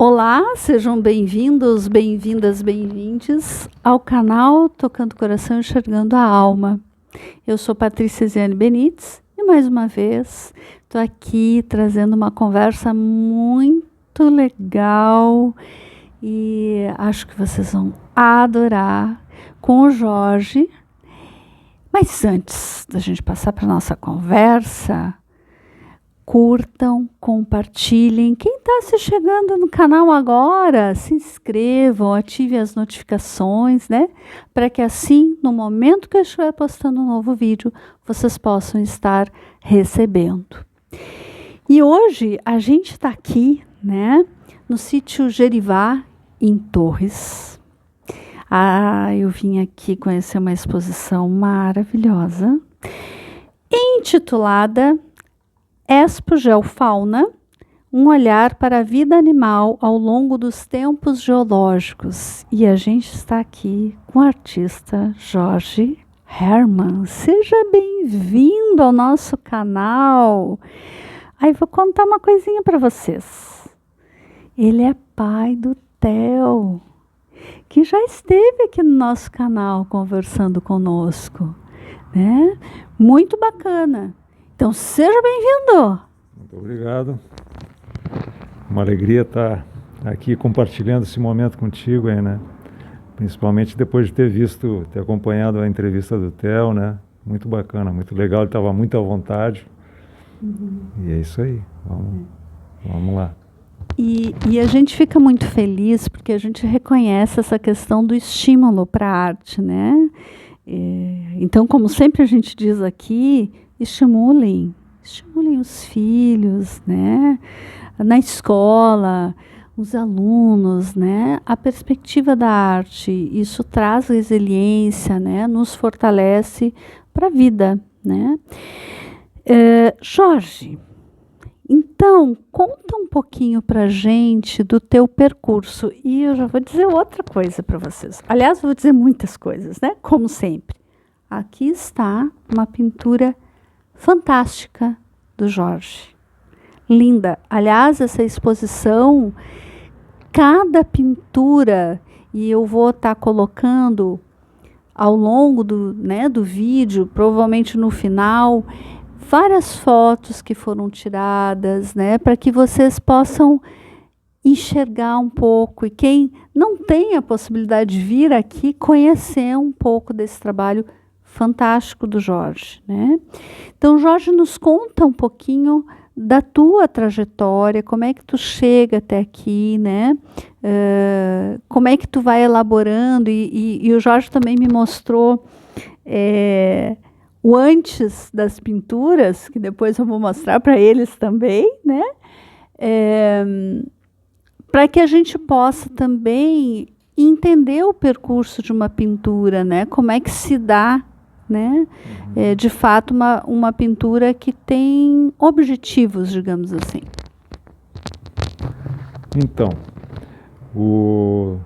Olá, sejam bem-vindos, bem-vindas, bem-vindes ao canal Tocando o Coração, Enxergando a Alma. Eu sou Patrícia Ziane Benites e mais uma vez estou aqui trazendo uma conversa muito legal e acho que vocês vão adorar com o Jorge. Mas antes da gente passar para a nossa conversa, curtam, compartilhem. Quem está se chegando no canal agora, se inscrevam, ativem as notificações, né? Para que assim, no momento que eu estiver postando um novo vídeo, vocês possam estar recebendo. E hoje a gente está aqui, né? No sítio Gerivá, em Torres. Eu vim aqui conhecer uma exposição maravilhosa, intitulada Expo Geofauna, um olhar para a vida animal ao longo dos tempos geológicos. E a gente está aqui com o artista Jorge Herman. Seja bem-vindo ao nosso canal. Aí vou contar uma coisinha para vocês. Ele é pai do Theo, que já esteve aqui no nosso canal conversando conosco, né? Muito bacana. Então, seja bem-vindo. Muito obrigado. Uma alegria estar aqui compartilhando esse momento contigo aí, né? Principalmente depois de ter acompanhado a entrevista do Theo, né? Muito bacana, muito legal, ele estava muito à vontade. E é isso aí, vamos lá. E a gente fica muito feliz porque a gente reconhece essa questão do estímulo para a arte, né? Então, como sempre a gente diz aqui, estimulem os filhos, né? Na escola, os alunos, né? A perspectiva da arte, isso traz resiliência, né? Nos fortalece para a vida, né? Jorge, então, conta um pouquinho para a gente do teu percurso. E eu já vou dizer outra coisa para vocês. Aliás, vou dizer muitas coisas, né? Como sempre. Aqui está uma pintura fantástica do Jorge. Linda. Aliás, essa exposição, cada pintura, e eu vou estar colocando ao longo do vídeo, provavelmente no final, várias fotos que foram tiradas, né, para que vocês possam enxergar um pouco. E quem não tem a possibilidade de vir aqui, conhecer um pouco desse trabalho fantástico do Jorge, né? Então, Jorge, nos conta um pouquinho da tua trajetória, como é que tu chega até aqui, né? Como é que tu vai elaborando, e o Jorge também me mostrou o antes das pinturas, que depois eu vou mostrar para eles também, né? Para que a gente possa também entender o percurso de uma pintura, né? Como é que se dá, né? De fato, uma pintura que tem objetivos, digamos assim. Então, o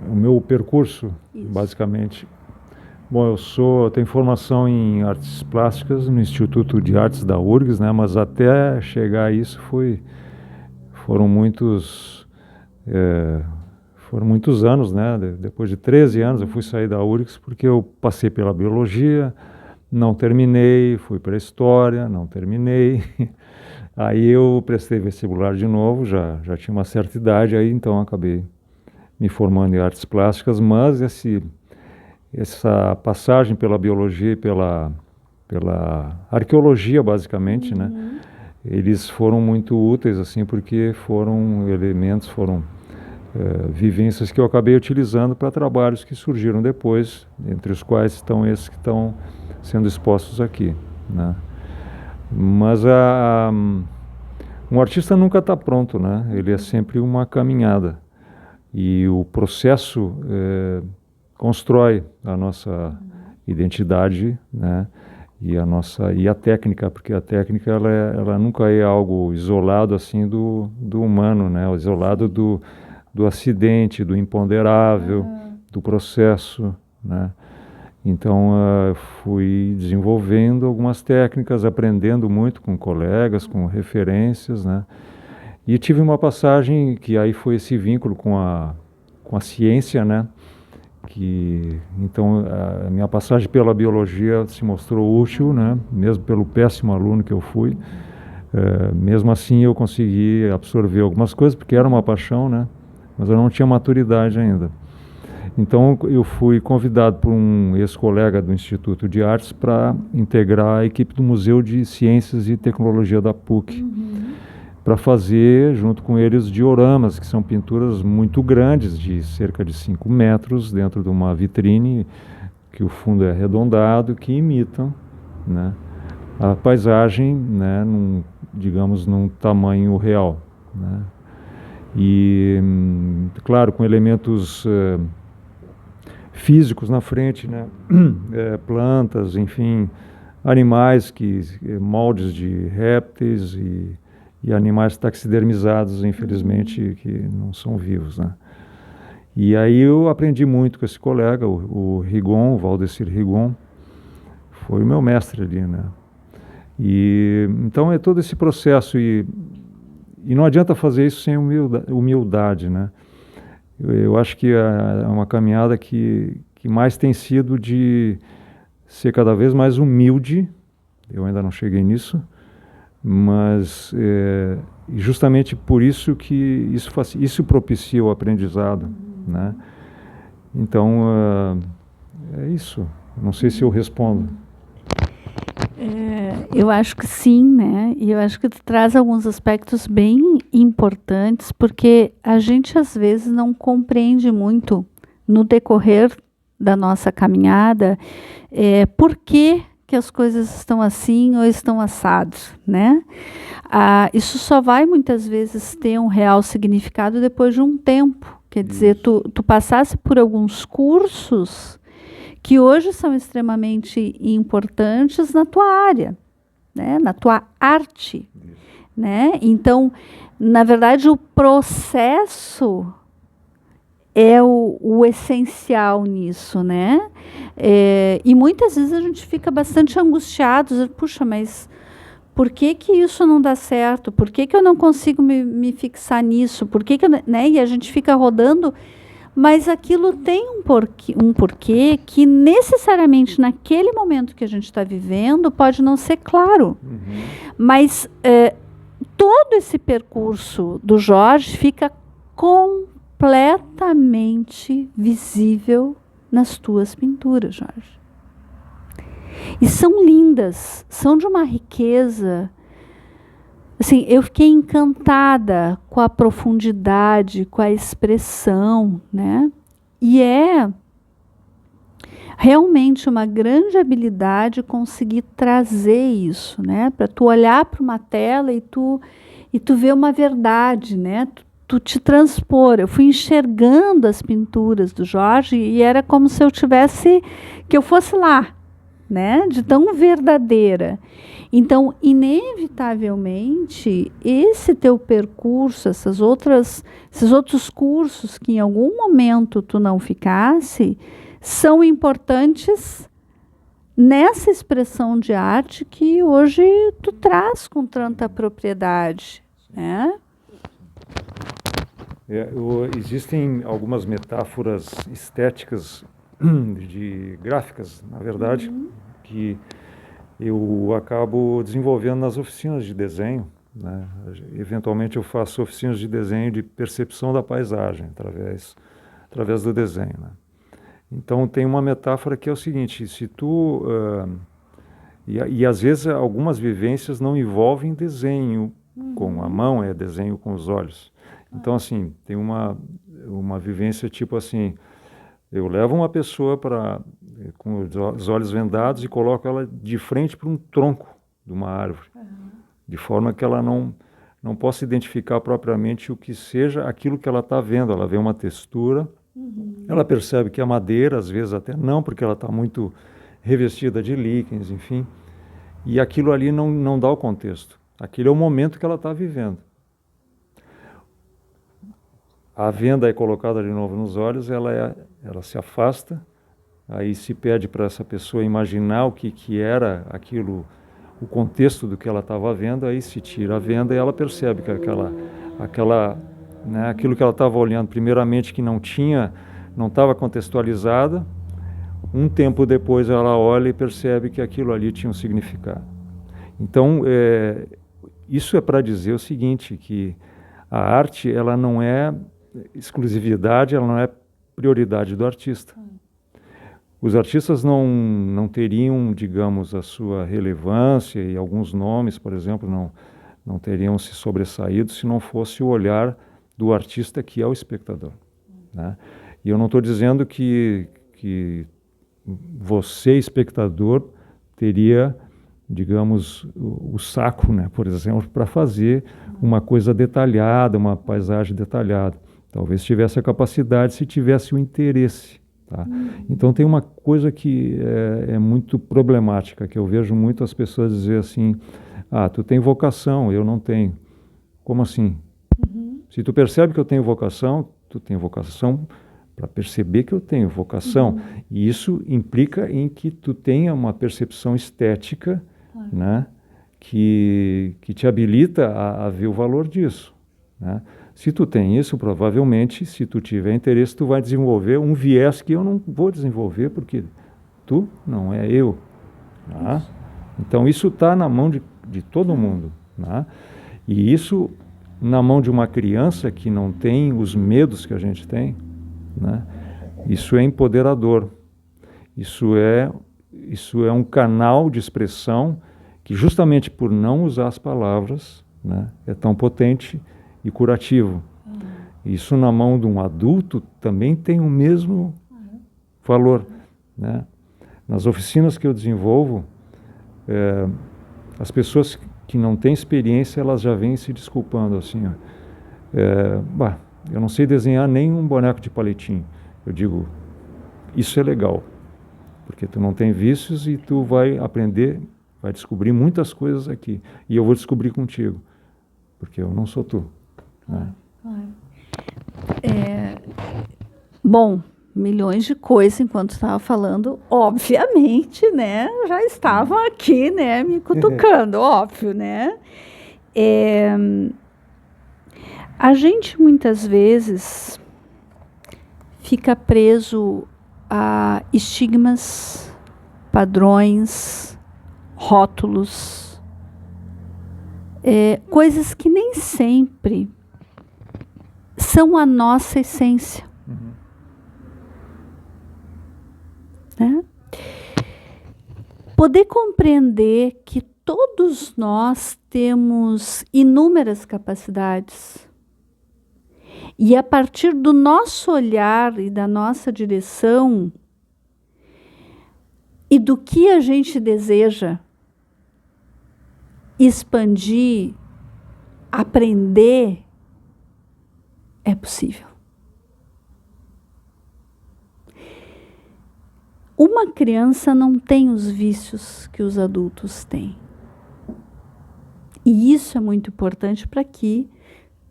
meu percurso, Isso. basicamente... Bom, eu tenho formação em artes plásticas no Instituto de Artes da URGS, né? Mas até chegar a isso foram muitos anos, né? Depois de 13 anos eu fui sair da URGS porque eu passei pela biologia, não terminei, fui para a história, não terminei. Aí eu prestei vestibular de novo, já tinha uma certa idade, aí então acabei me formando em artes plásticas, mas essa passagem pela biologia e pela arqueologia, basicamente, né? Eles foram muito úteis, assim, porque foram vivências que eu acabei utilizando para trabalhos que surgiram depois, entre os quais estão esses que estão sendo expostos aqui, né? Mas um artista nunca está pronto, né? Ele é sempre uma caminhada. E o processo constrói a nossa identidade, né? E a técnica, porque a técnica ela nunca é algo isolado assim do humano, né? Isolado do acidente, do imponderável, do processo, né? Então fui desenvolvendo algumas técnicas, aprendendo muito com colegas, com referências, né? E tive uma passagem que aí foi esse vínculo com a ciência, né? Que, então, a minha passagem pela biologia se mostrou útil, né? Mesmo pelo péssimo aluno que eu fui. Mesmo assim eu consegui absorver algumas coisas, porque era uma paixão, né? Mas eu não tinha maturidade ainda. Então eu fui convidado por um ex-colega do Instituto de Artes para integrar a equipe do Museu de Ciências e Tecnologia da PUC, para fazer, junto com eles, dioramas, que são pinturas muito grandes, de cerca de 5 metros, dentro de uma vitrine, que o fundo é arredondado, que imitam, né, a paisagem, né, digamos, num tamanho real, né. E, claro, com elementos físicos na frente, né, plantas, enfim, animais, moldes de répteis e animais taxidermizados, infelizmente, que não são vivos, né. E aí eu aprendi muito com esse colega, o Rigon, o Valdecir Rigon, foi o meu mestre ali, né. E então é todo esse processo, e não adianta fazer isso sem humildade, né. Eu acho que é uma caminhada que mais tem sido de ser cada vez mais humilde. Eu ainda não cheguei nisso, mas justamente por isso que isso propicia o aprendizado, né? Então, é isso. Não sei se eu respondo. Eu acho que sim, né? E eu acho que tu traz alguns aspectos bem importantes, porque a gente às vezes não compreende muito no decorrer da nossa caminhada por que as coisas estão assim ou estão assados, né? Isso só vai muitas vezes ter um real significado depois de um tempo. Quer dizer, tu passasse por alguns cursos que hoje são extremamente importantes na tua área, né? Na tua arte, né? Então, na verdade, o processo é o essencial nisso, né? E muitas vezes a gente fica bastante angustiado, puxa, mas por que isso não dá certo? Por que eu não consigo me fixar nisso? Por que né? E a gente fica rodando, mas aquilo tem um porquê que necessariamente naquele momento que a gente está vivendo pode não ser claro. Mas todo esse percurso do Jorge fica completamente visível nas tuas pinturas, Jorge. E são lindas, são de uma riqueza. Assim, eu fiquei encantada com a profundidade, com a expressão, né? E é realmente uma grande habilidade conseguir trazer isso, né? Para tu olhar para uma tela e tu ver uma verdade, né? Tu te transpor. Eu fui enxergando as pinturas do Jorge e era como se que eu fosse lá, né? De tão verdadeira. Então, inevitavelmente, esse teu percurso, esses outros cursos que em algum momento tu não ficasse, são importantes nessa expressão de arte que hoje tu traz com tanta propriedade, né? Existem algumas metáforas estéticas, gráficas, na verdade, que eu acabo desenvolvendo nas oficinas de desenho, né? Eventualmente eu faço oficinas de desenho de percepção da paisagem através do desenho, né? Então tem uma metáfora que é o seguinte: se tu e às vezes algumas vivências não envolvem desenho com a mão, é desenho com os olhos. Então assim, tem uma vivência tipo assim: eu levo uma pessoa com os olhos vendados e coloco ela de frente para um tronco de uma árvore, de forma que ela não possa identificar propriamente o que seja aquilo que ela está vendo. Ela vê uma textura, ela percebe que é madeira, às vezes até não, porque ela está muito revestida de líquens, enfim, e aquilo ali não dá o contexto. Aquele é o momento que ela está vivendo. A venda é colocada de novo nos olhos, ela se afasta, aí se pede para essa pessoa imaginar o que era aquilo, o contexto do que ela estava vendo, aí se tira a venda e ela percebe que né, aquilo que ela estava olhando, primeiramente, que não estava contextualizada. Um tempo depois ela olha e percebe que aquilo ali tinha um significado. Então, isso é para dizer o seguinte, que a arte, ela não é exclusividade, ela não é prioridade do artista. Os artistas não teriam, digamos, a sua relevância, e alguns nomes, por exemplo, não teriam se sobressaído se não fosse o olhar do artista que é o espectador, né? E eu não estou dizendo que você, espectador, teria, digamos, o saco, né, por exemplo, para fazer uma coisa detalhada, uma paisagem detalhada. Talvez tivesse a capacidade se tivesse o interesse. Tá? Então tem uma coisa que é muito problemática, que eu vejo muito as pessoas dizer assim, tu tem vocação, eu não tenho. Como assim? Se tu percebe que eu tenho vocação, tu tem vocação para perceber que eu tenho vocação. E isso implica em que tu tenha uma percepção estética, né, que te habilita a ver o valor disso, né? Se tu tem isso, provavelmente, se tu tiver interesse, tu vai desenvolver um viés que eu não vou desenvolver, porque tu não é eu. Tá? Então, isso está na mão de todo mundo. Tá? E isso, na mão de uma criança que não tem os medos que a gente tem, né? Isso é empoderador. Isso é um canal de expressão que, justamente por não usar as palavras, né, é tão potente e curativo. Isso na mão de um adulto também tem o mesmo valor, né? Nas oficinas que eu desenvolvo, as pessoas que não têm experiência, elas já vêm se desculpando assim, eu não sei desenhar nem um boneco de palitinho. Eu digo, isso é legal, porque tu não tem vícios e tu vai aprender, vai descobrir muitas coisas aqui. E eu vou descobrir contigo, porque eu não sou tu. Né? Bom, milhões de coisas enquanto estava falando, obviamente, né? Já estavam aqui, né? Me cutucando, óbvio, né? A gente muitas vezes fica preso a estigmas, padrões, rótulos, coisas que nem sempre são a nossa essência. Né? Poder compreender que todos nós temos inúmeras capacidades e a partir do nosso olhar e da nossa direção e do que a gente deseja expandir, aprender, é possível. Uma criança não tem os vícios que os adultos têm. E isso é muito importante para que,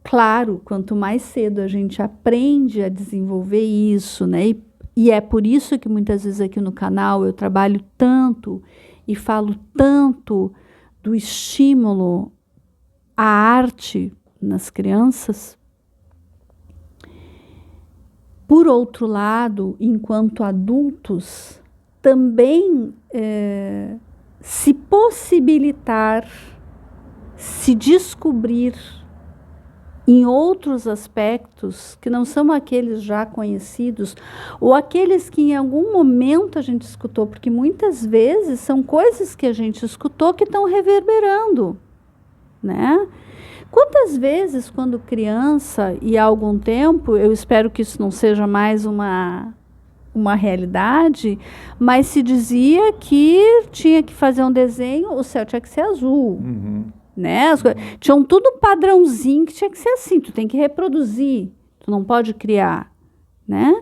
claro, quanto mais cedo a gente aprende a desenvolver isso, né? E é por isso que muitas vezes aqui no canal eu trabalho tanto e falo tanto do estímulo à arte nas crianças. Por outro lado, enquanto adultos, também se possibilitar, se descobrir em outros aspectos que não são aqueles já conhecidos, ou aqueles que em algum momento a gente escutou, porque muitas vezes são coisas que a gente escutou que estão reverberando, né? Quantas vezes, quando criança, e há algum tempo, eu espero que isso não seja mais uma realidade, mas se dizia que tinha que fazer um desenho, o céu tinha que ser azul. Né? Tinham tudo um padrãozinho que tinha que ser assim, tu tem que reproduzir, tu não pode criar. Né?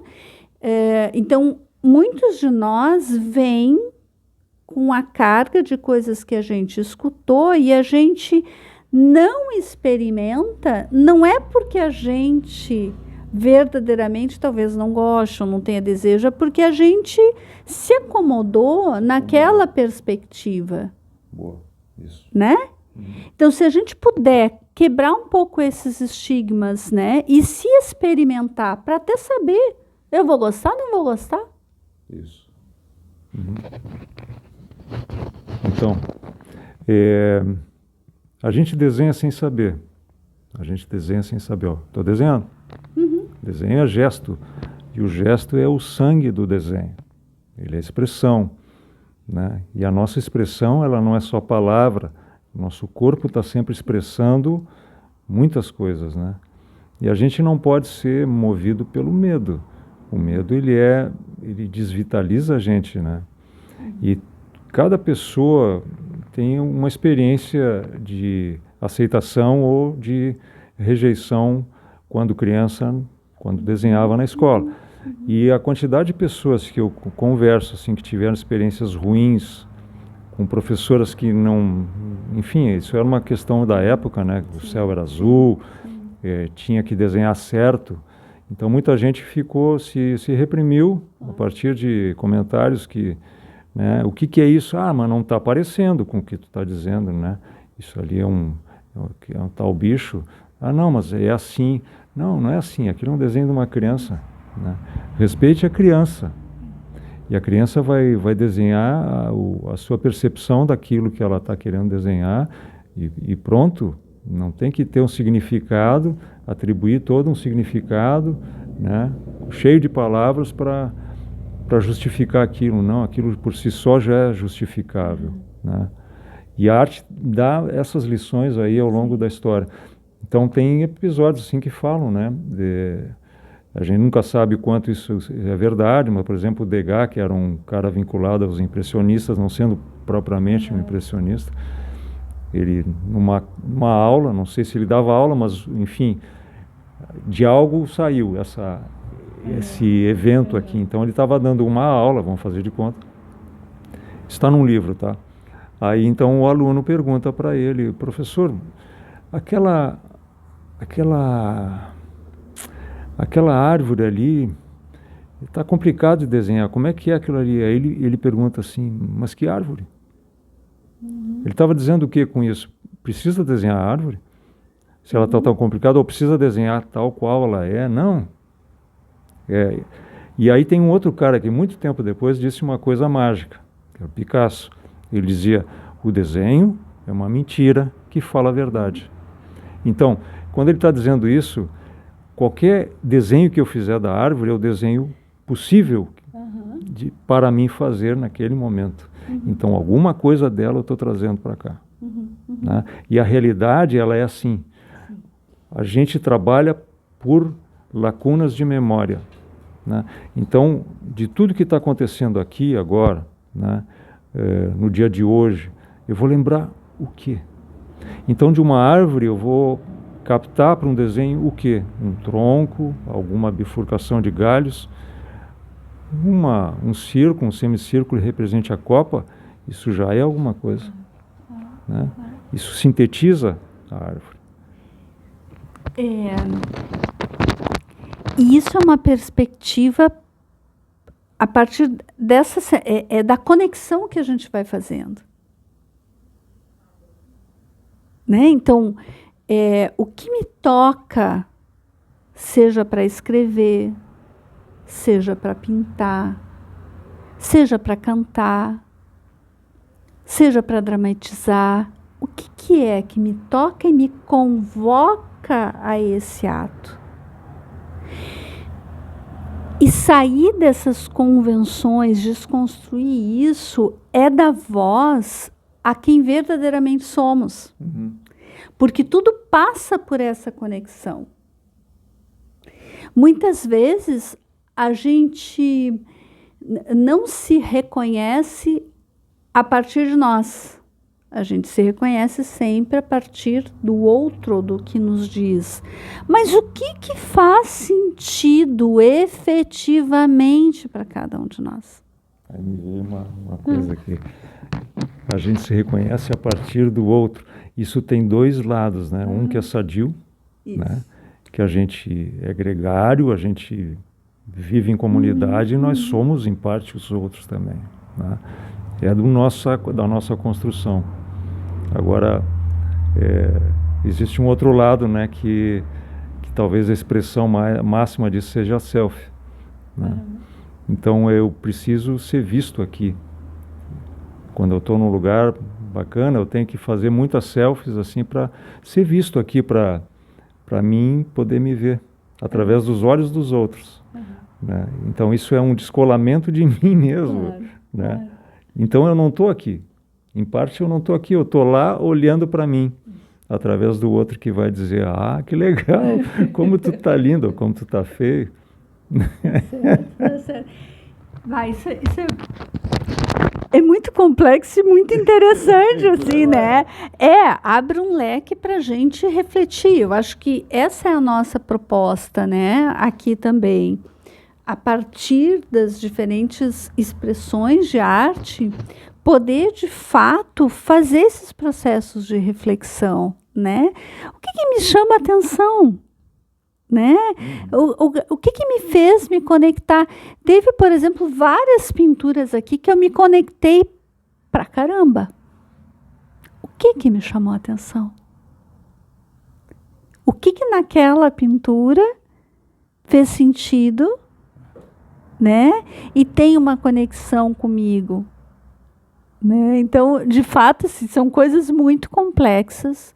Então, muitos de nós vêm com a carga de coisas que a gente escutou e a gente não experimenta, não é porque a gente verdadeiramente talvez não goste ou não tenha desejo, é porque a gente se acomodou naquela perspectiva. Boa, isso. Né? Então, se a gente puder quebrar um pouco esses estigmas, né, e se experimentar para até saber, eu vou gostar, não vou gostar? Isso. Então, a gente desenha sem saber. A gente desenha sem saber. Ó, estou desenhando. Desenho é gesto. E o gesto é o sangue do desenho. Ele é expressão. Né? E a nossa expressão, ela não é só palavra. O nosso corpo está sempre expressando muitas coisas. Né? E a gente não pode ser movido pelo medo. O medo, ele desvitaliza a gente. Né? E cada pessoa tem uma experiência de aceitação ou de rejeição quando criança, quando desenhava na escola. E a quantidade de pessoas que eu converso, assim, que tiveram experiências ruins, com professoras que não... Enfim, isso era uma questão da época, né? O céu era azul, tinha que desenhar certo. Então muita gente se reprimiu a partir de comentários que... Né, o que é isso? Ah, mas não está parecendo com o que tu está dizendo, né? Isso ali é um tal bicho. Ah, não, mas é assim. Não, não é assim. Aquilo é um desenho de uma criança. Né? Respeite a criança. E a criança vai desenhar a sua percepção daquilo que ela está querendo desenhar e pronto. Não tem que ter um significado, atribuir todo um significado, né, cheio de palavras para justificar aquilo. Não, aquilo por si só já é justificável. Né? E a arte dá essas lições aí ao longo da história. Então tem episódios assim que falam, né? A gente nunca sabe quanto isso é verdade, mas, por exemplo, o Degas, que era um cara vinculado aos impressionistas, não sendo propriamente um impressionista, ele, numa aula, não sei se ele dava aula, mas, enfim, de algo saiu esse evento aqui. Então, ele estava dando uma aula, vamos fazer de conta. Está num livro, tá? Aí, então, o aluno pergunta para ele, professor, aquela árvore ali, está complicado de desenhar, como é que é aquilo ali? Aí ele pergunta assim, mas que árvore? Ele estava dizendo o que com isso? Precisa desenhar a árvore? Se ela está tão complicada, ou precisa desenhar tal qual ela é? Não. E aí tem um outro cara que muito tempo depois disse uma coisa mágica, que é o Picasso. Ele dizia, o desenho é uma mentira que fala a verdade. Então, quando ele está dizendo isso, qualquer desenho que eu fizer da árvore é o desenho possível para mim fazer naquele momento. Então, alguma coisa dela eu estou trazendo para cá. Né? E a realidade, ela é assim. A gente trabalha por lacunas de memória. Né? Então, de tudo que está acontecendo aqui agora, né, no dia de hoje, eu vou lembrar o quê? Então, de uma árvore, eu vou captar para um desenho o quê? Um tronco, alguma bifurcação de galhos, um círculo, um semicírculo que represente a copa, isso já é alguma coisa. Né? Isso sintetiza a árvore. E isso é uma perspectiva a partir dessa da conexão que a gente vai fazendo. Né? Então, o que me toca, seja para escrever, seja para pintar, seja para cantar, seja para dramatizar, o que é que me toca e me convoca a esse ato? E sair dessas convenções, desconstruir isso, é dar voz a quem verdadeiramente somos. Porque tudo passa por essa conexão. Muitas vezes a gente não se reconhece a partir de nós. A gente se reconhece sempre a partir do outro, do que nos diz. Mas o que faz sentido efetivamente para cada um de nós? Aí me veio uma coisa aqui. A gente se reconhece a partir do outro. Isso tem dois lados, né? Um que é sadio, né? Que a gente é gregário, a gente vive em comunidade e nós somos, em parte, os outros também. Né? É da nossa construção. Agora, existe um outro lado, né, que talvez a expressão máxima disso seja a selfie, né? Então eu preciso ser visto aqui. Quando eu estou num lugar bacana, eu tenho que fazer muitas selfies assim para ser visto aqui, para mim poder me ver através dos olhos dos outros, né? Então isso é um descolamento de mim mesmo, né? Então eu não estou aqui. Em parte eu não estou aqui, eu estou lá olhando para mim, através do outro que vai dizer, ah, que legal, como tu tá lindo, ou como tu tá feio. Certo. Isso é muito complexo e muito interessante, assim, né? Abre um leque para a gente refletir. Eu acho que essa é a nossa proposta, né? Aqui também. A partir das diferentes expressões de arte, poder, de fato, fazer esses processos de reflexão, né? O que me chama a atenção? Né? O que me fez me conectar? Teve, por exemplo, várias pinturas aqui que eu me conectei pra caramba. O que me chamou a atenção? O que naquela pintura fez sentido, né? E tem uma conexão comigo, né? Então, de fato, assim, são coisas muito complexas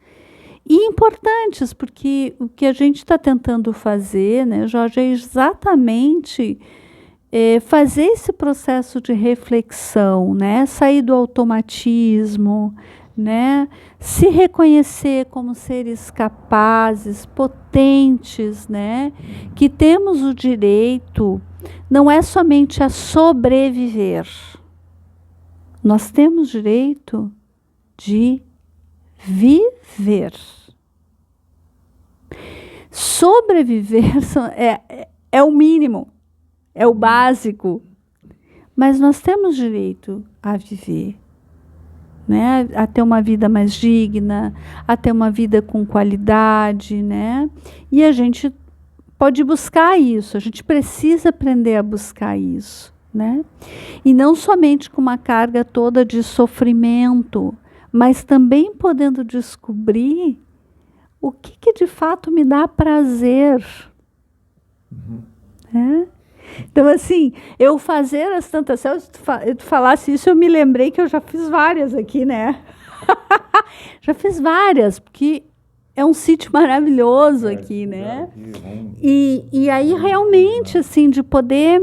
e importantes, porque o que a gente está tentando fazer, né, Jorge, é exatamente fazer esse processo de reflexão, né, sair do automatismo, né, se reconhecer como seres capazes, potentes, né, que temos o direito, não é somente a sobreviver, nós temos direito de viver. Sobreviver é o mínimo, é o básico, mas nós temos direito a viver, né? A ter uma vida mais digna, a ter uma vida com qualidade, né? E a gente pode buscar isso, a gente precisa aprender a buscar isso, né? E não somente com uma carga toda de sofrimento, mas também podendo descobrir o que de fato me dá prazer. Né? Então, assim, eu fazer as tantas selfies, tu falasse isso, eu me lembrei que eu já fiz várias aqui, né? Já fiz várias, porque é um sítio maravilhoso aqui, né? E aí, realmente, assim, de poder...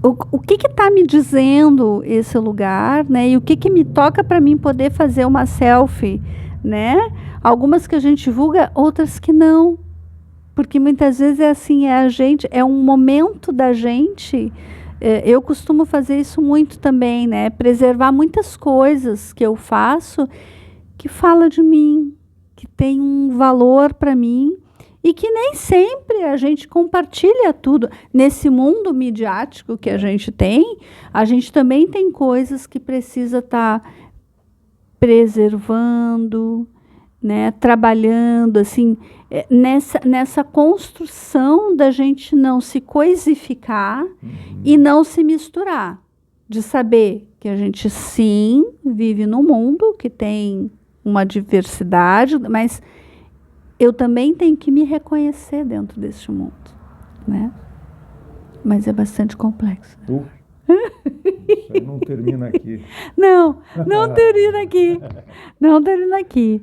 O que está me dizendo esse lugar, né? E o que me toca para mim poder fazer uma selfie, né? Algumas que a gente divulga, outras que não. Porque muitas vezes é assim, é um momento da gente. Eu costumo fazer isso muito também, né? Preservar muitas coisas que eu faço que fala de mim, que tem um valor para mim. E que nem sempre a gente compartilha tudo. Nesse mundo midiático que a gente também tem coisas que precisa estar preservando, né, trabalhando, assim, nessa construção da gente não se coisificar e não se misturar. De saber que a gente, sim, vive num mundo que tem uma diversidade, mas... eu também tenho que me reconhecer dentro deste mundo, né? Mas é bastante complexo. Isso aí não termina aqui. Não termina aqui. Não termina aqui.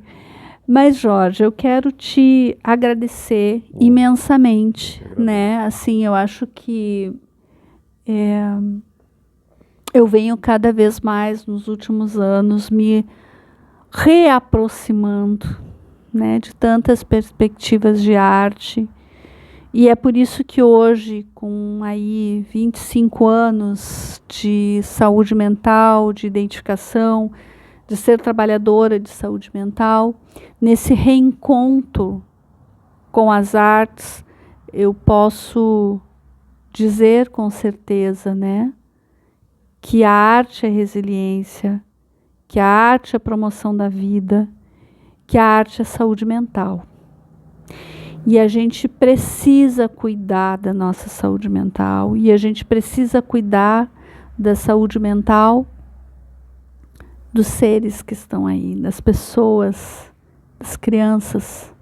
Mas, Jorge, eu quero te agradecer imensamente, né? Assim, eu acho que eu venho cada vez mais, nos últimos anos, me reaproximando, né, de tantas perspectivas de arte, e é por isso que hoje, com aí 25 anos de saúde mental, de identificação, de ser trabalhadora de saúde mental, nesse reencontro com as artes, eu posso dizer com certeza, né, que a arte é resiliência, que a arte é promoção da vida, que a arte é saúde mental. E a gente precisa cuidar da nossa saúde mental, e a gente precisa cuidar da saúde mental dos seres que estão aí, das pessoas, das crianças.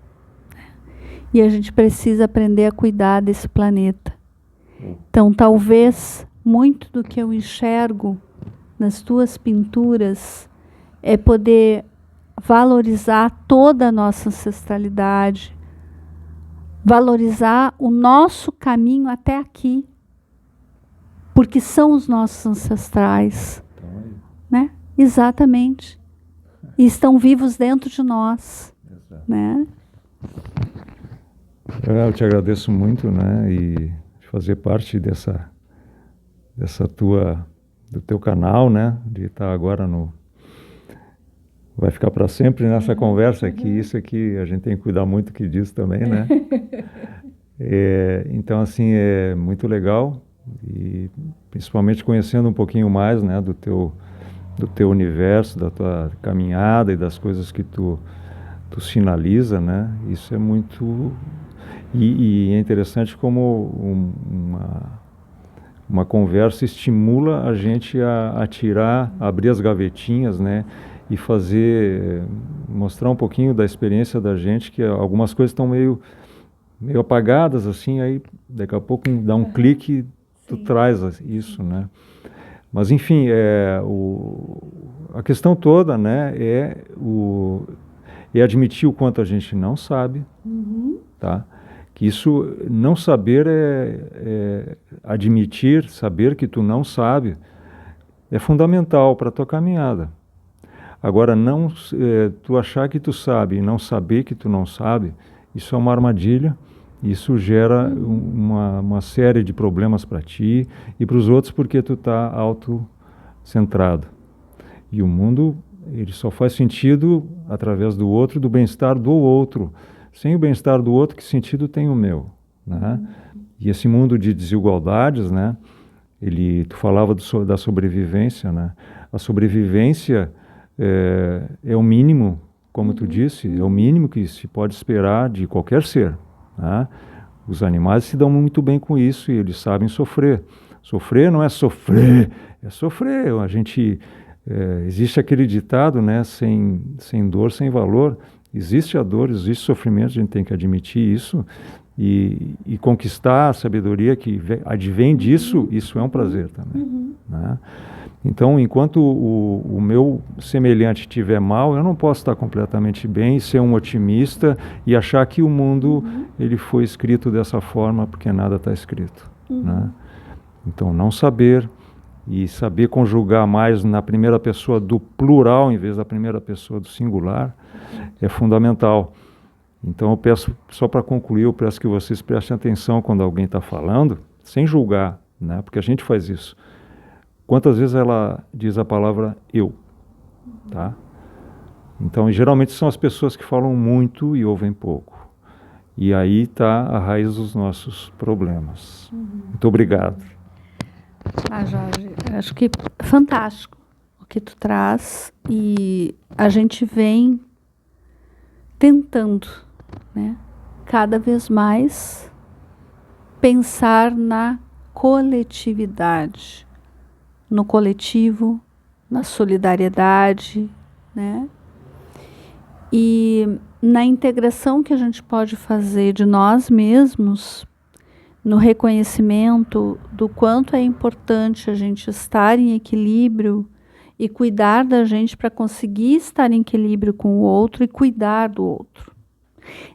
E a gente precisa aprender a cuidar desse planeta. Então, talvez, muito do que eu enxergo nas tuas pinturas é poder valorizar toda a nossa ancestralidade, valorizar o nosso caminho até aqui, porque são os nossos ancestrais, né? Exatamente. E estão vivos dentro de nós, né? Eu te agradeço muito, né? E fazer parte do teu canal, né? De estar agora vai ficar para sempre nessa conversa aqui. Isso aqui a gente tem que cuidar muito disso também, né? Então, assim, é muito legal, e principalmente conhecendo um pouquinho mais, né, do teu universo, da tua caminhada e das coisas que tu sinaliza, né? Isso é muito... E é interessante como uma conversa estimula a gente a tirar, abrir as gavetinhas, né? E mostrar um pouquinho da experiência da gente, que algumas coisas estão meio apagadas, assim, aí daqui a pouco dá um clique, tu traz isso, né? Mas, enfim, a questão toda, né, é admitir o quanto a gente não sabe, tá? Que isso, não saber admitir, saber que tu não sabe, é fundamental para a tua caminhada. Agora, tu achar que tu sabe e não saber que tu não sabe, isso é uma armadilha, isso gera uma série de problemas para ti e para os outros, porque tu está autocentrado. E o mundo, ele só faz sentido através do outro, do bem-estar do outro. Sem o bem-estar do outro, que sentido tem o meu, né? E esse mundo de desigualdades, né? Tu falava da sobrevivência, né? A sobrevivência é o mínimo, como tu disse, é o mínimo que se pode esperar de qualquer ser, né? Os animais se dão muito bem com isso e eles sabem sofrer. Sofrer não é sofrer, é sofrer. Existe aquele ditado, né? Sem dor, sem valor. Existe a dor, existe sofrimento, a gente tem que admitir isso e conquistar a sabedoria que advém disso, isso é um prazer também, né? Então, enquanto o meu semelhante estiver mal, eu não posso estar completamente bem e ser um otimista e achar que o mundo ele foi escrito dessa forma, porque nada está escrito, né? Então, não saber e saber conjugar mais na primeira pessoa do plural em vez da primeira pessoa do singular é fundamental. Então eu peço, só para concluir, eu peço que vocês prestem atenção quando alguém está falando, sem julgar, né? Porque a gente faz isso. Quantas vezes ela diz a palavra eu, tá? Então, geralmente são as pessoas que falam muito e ouvem pouco. E aí está a raiz dos nossos problemas. Muito obrigado. Jorge, acho que é fantástico o que tu traz, e a gente vem tentando, né, cada vez mais pensar na coletividade, no coletivo, na solidariedade, né, e na integração que a gente pode fazer de nós mesmos, no reconhecimento do quanto é importante a gente estar em equilíbrio e cuidar da gente para conseguir estar em equilíbrio com o outro e cuidar do outro.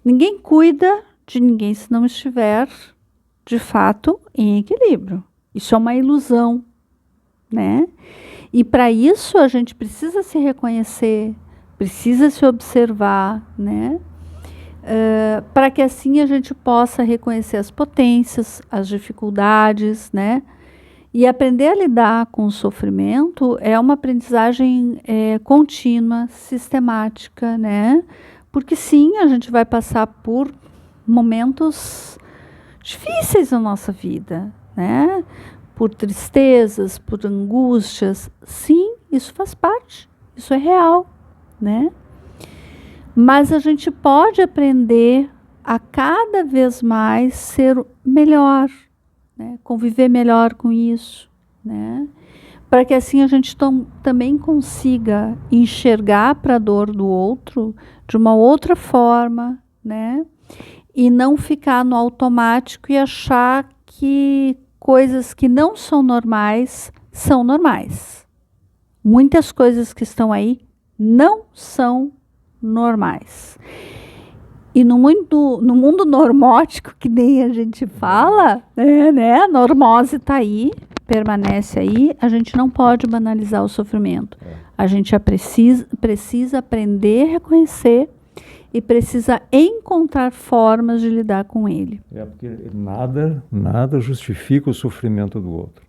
Ninguém cuida de ninguém se não estiver, de fato, em equilíbrio. Isso é uma ilusão, né? E para isso a gente precisa se reconhecer, precisa se observar, né? Para que assim a gente possa reconhecer as potências, as dificuldades, né? E aprender a lidar com o sofrimento é uma aprendizagem contínua, sistemática, né? Porque sim, a gente vai passar por momentos difíceis na nossa vida, né? Por tristezas, por angústias. Sim, isso faz parte, isso é real, né? Mas a gente pode aprender a cada vez mais ser melhor, né? Conviver melhor com isso, né? para que assim a gente também consiga enxergar para a dor do outro de uma outra forma, né? E não ficar no automático e achar que coisas que não são normais são normais. Muitas coisas que estão aí não são normais. E no mundo normótico, que nem a gente fala, né? A normose está aí, permanece aí, a gente não pode banalizar o sofrimento. A gente precisa aprender a reconhecer e precisa encontrar formas de lidar com ele. Porque nada justifica o sofrimento do outro.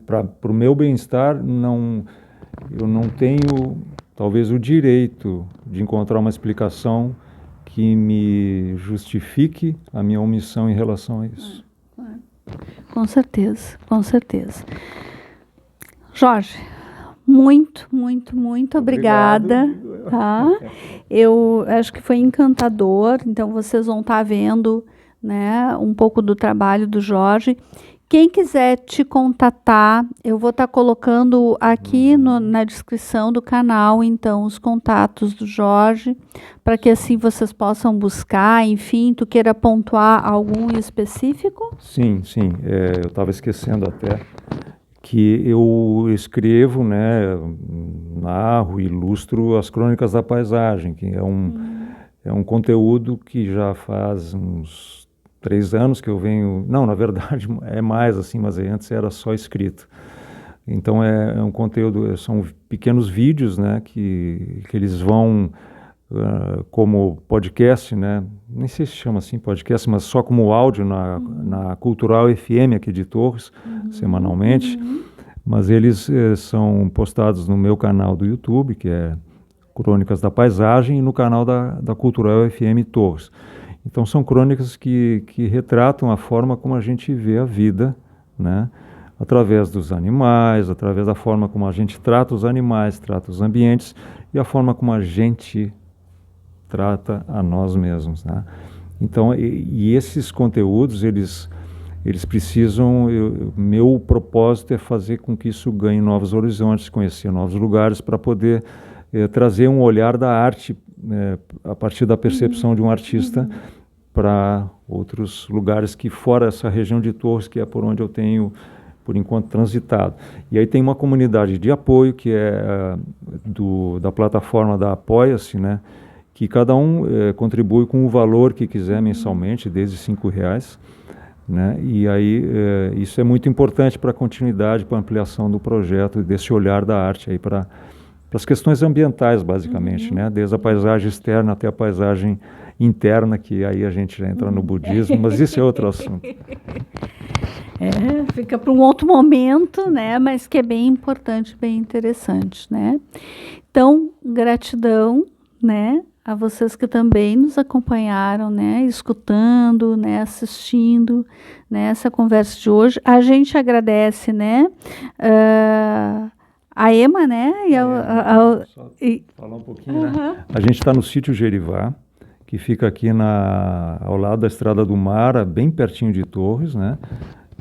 Para o meu bem-estar, eu não tenho, talvez, o direito de encontrar uma explicação que me justifique a minha omissão em relação a isso. Com certeza, com certeza. Jorge, muito obrigada. Tá? Eu acho que foi encantador, então vocês vão estar vendo, né, um pouco do trabalho do Jorge. Quem quiser te contatar, eu vou estar colocando aqui na descrição do canal, então, os contatos do Jorge, para que assim vocês possam buscar, enfim, tu queira pontuar algum específico? Sim, eu estava esquecendo até que eu escrevo, né, narro, ilustro as Crônicas da Paisagem, que é um conteúdo que já faz uns 3 anos que eu venho... Não, na verdade é mais assim, mas antes era só escrito. Então é um conteúdo, são pequenos vídeos, né, que eles vão como podcast, né, nem sei se chama assim podcast, mas só como áudio na Cultural FM aqui de Torres, semanalmente. Mas eles são postados no meu canal do YouTube, que é Crônicas da Paisagem, e no canal da Cultural FM Torres. Então são crônicas que retratam a forma como a gente vê a vida, né? Através dos animais, através da forma como a gente trata os animais, trata os ambientes e a forma como a gente trata a nós mesmos, né? Então, e esses conteúdos, eles precisam, meu propósito é fazer com que isso ganhe novos horizontes, conhecer novos lugares para poder trazer um olhar da arte a partir da percepção de um artista para outros lugares que fora essa região de Torres, que é por onde eu tenho, por enquanto, transitado. E aí tem uma comunidade de apoio, que é da plataforma da Apoia-se, né, que cada um contribui com o valor que quiser mensalmente, desde R$5, né, e aí isso é muito importante para a continuidade, para a ampliação do projeto, desse olhar da arte aí para as questões ambientais, basicamente, né, desde a paisagem externa até a paisagem interna, que aí a gente já entra no budismo, mas isso é outro assunto. Fica para um outro momento, né, mas que é bem importante, bem interessante, né. Então, gratidão, né, a vocês que também nos acompanharam, né, escutando, né, assistindo, né, essa conversa de hoje. A gente agradece, né, a Ema, né, Só falar um pouquinho, né? A gente está no sítio Gerivá, que fica aqui ao lado da Estrada do Mar, bem pertinho de Torres, né?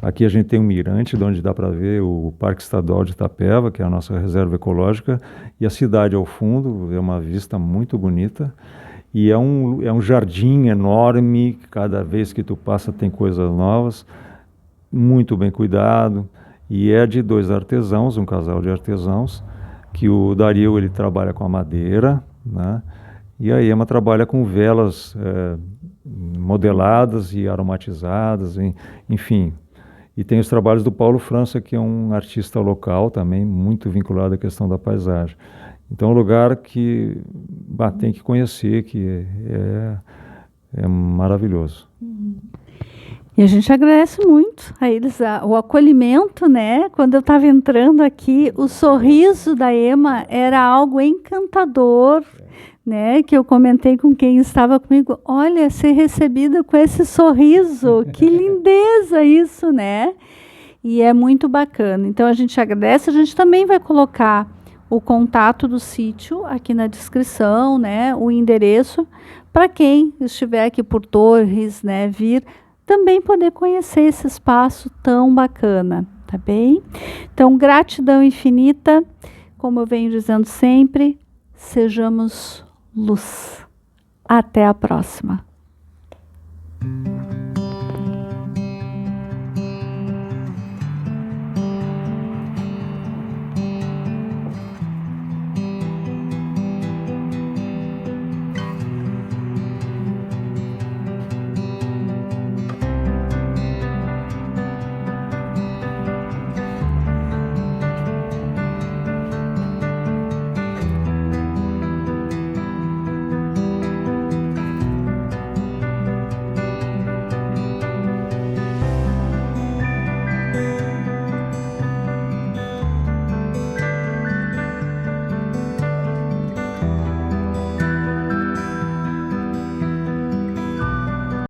Aqui a gente tem um mirante, de onde dá para ver o Parque Estadual de Itapeva, que é a nossa reserva ecológica, e a cidade ao fundo, é uma vista muito bonita. E é um jardim enorme, cada vez que tu passa tem coisas novas, muito bem cuidado, e é de 2 artesãos, um casal de artesãos, que o Dario, ele trabalha com a madeira, né? E a Ema trabalha com velas modeladas e aromatizadas, enfim. E tem os trabalhos do Paulo França, que é um artista local também, muito vinculado à questão da paisagem. Então é um lugar que tem que conhecer, que é maravilhoso. E a gente agradece muito a eles o acolhimento, né? Quando eu estava entrando aqui, o sorriso da Ema era algo encantador, né? Que eu comentei com quem estava comigo. Olha, ser recebida com esse sorriso, que lindeza isso, né? E é muito bacana. Então a gente agradece. A gente também vai colocar o contato do sítio aqui na descrição, né? O endereço para quem estiver aqui por Torres, né? Vir também poder conhecer esse espaço tão bacana, tá? tá bem? Então, gratidão infinita, como eu venho dizendo sempre, sejamos luz. Até a próxima.